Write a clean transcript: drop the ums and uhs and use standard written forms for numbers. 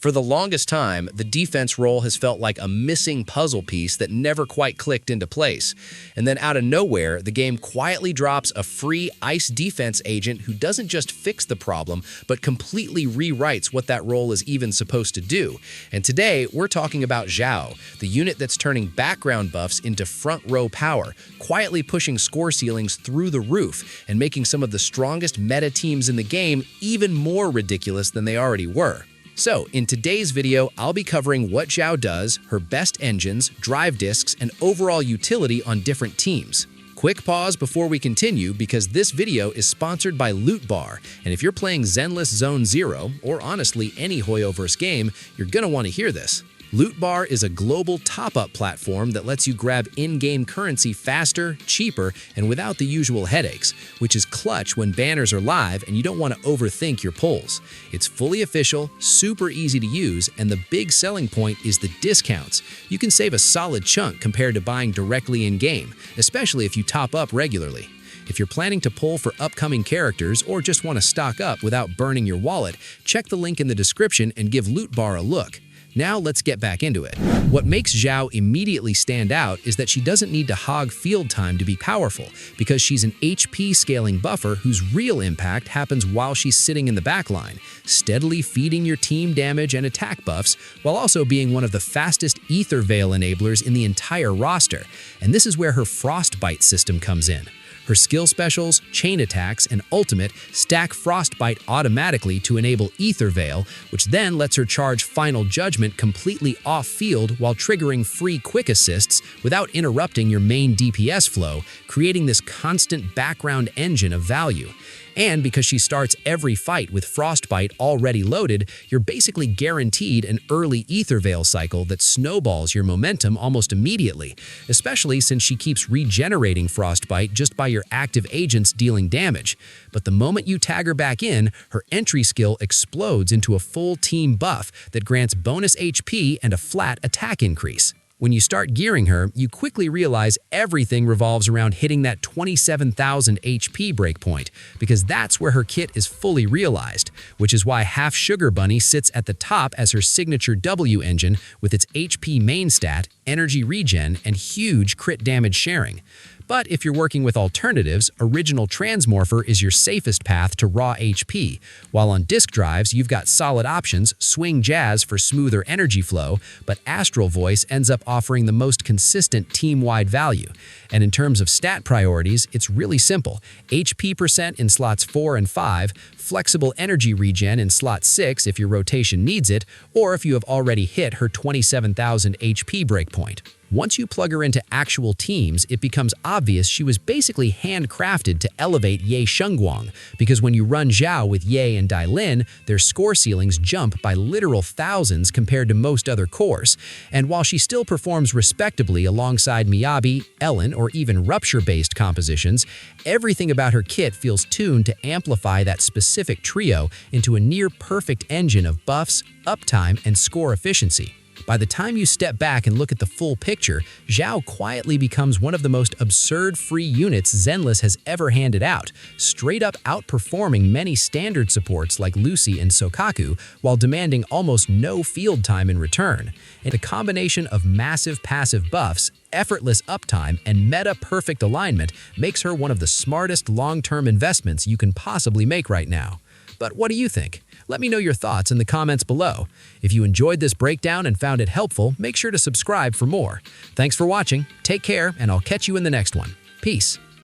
For the longest time, the defense role has felt like a missing puzzle piece that never quite clicked into place. And then out of nowhere, the game quietly drops a free ice defense agent who doesn't just fix the problem, but completely rewrites what that role is even supposed to do. And today, we're talking about Zhao, the unit that's turning background buffs into front row power, quietly pushing score ceilings through the roof, and making some of the strongest meta teams in the game even more ridiculous than they already were. So, in today's video, I'll be covering what Zhao does, her best engines, drive disks, and overall utility on different teams. Quick pause before we continue because this video is sponsored by Loot Bar, and if you're playing Zenless Zone Zero, or honestly any Hoyoverse game, you're gonna want to hear this. Loot Bar is a global top-up platform that lets you grab in-game currency faster, cheaper, and without the usual headaches, which is clutch when banners are live and you don't want to overthink your pulls. It's fully official, super easy to use, and the big selling point is the discounts. You can save a solid chunk compared to buying directly in-game, especially if you top up regularly. If you're planning to pull for upcoming characters or just want to stock up without burning your wallet, check the link in the description and give Loot Bar a look. Now let's get back into it. What makes Zhao immediately stand out is that she doesn't need to hog field time to be powerful, because she's an HP scaling buffer whose real impact happens while she's sitting in the backline, steadily feeding your team damage and attack buffs, while also being one of the fastest Ether Veil enablers in the entire roster. And this is where her Frostbite system comes in. Her skill specials, chain attacks, and ultimate stack Frostbite automatically to enable Ether Veil, which then lets her charge Final Judgment completely off-field while triggering free quick assists without interrupting your main DPS flow, creating this constant background engine of value. And because she starts every fight with Frostbite already loaded, you're basically guaranteed an early Ether Veil cycle that snowballs your momentum almost immediately, especially since she keeps regenerating Frostbite just by your active agents dealing damage. But the moment you tag her back in, her entry skill explodes into a full team buff that grants bonus HP and a flat attack increase. When you start gearing her, you quickly realize everything revolves around hitting that 27,000 HP breakpoint, because that's where her kit is fully realized, which is why Half Sugar Bunny sits at the top as her signature W engine with its HP main stat, energy regen, and huge crit damage sharing. But if you're working with alternatives, Original Transmorpher is your safest path to raw HP, while on disk drives you've got solid options, Swing Jazz for smoother energy flow, but Astral Voice ends up offering the most consistent team-wide value. And in terms of stat priorities, it's really simple. HP percent in slots 4 and 5, flexible energy regen in slot 6 if your rotation needs it, or if you have already hit her 27,000 HP breakpoint. Once you plug her into actual teams, it becomes obvious she was basically handcrafted to elevate Ye Shungguang, because when you run Zhao with Ye and Dai Lin, their score ceilings jump by literal thousands compared to most other cores. And while she still performs respectably alongside Miyabi, Ellen, or even Rupture-based compositions, everything about her kit feels tuned to amplify that specific trio into a near-perfect engine of buffs, uptime, and score efficiency. By the time you step back and look at the full picture, Zhao quietly becomes one of the most absurd free units Zenless has ever handed out, straight up outperforming many standard supports like Lucy and Sokaku, while demanding almost no field time in return. And a combination of massive passive buffs, effortless uptime, and meta-perfect alignment makes her one of the smartest long-term investments you can possibly make right now. But what do you think? Let me know your thoughts in the comments below. If you enjoyed this breakdown and found it helpful, make sure to subscribe for more. Thanks for watching, take care, and I'll catch you in the next one. Peace.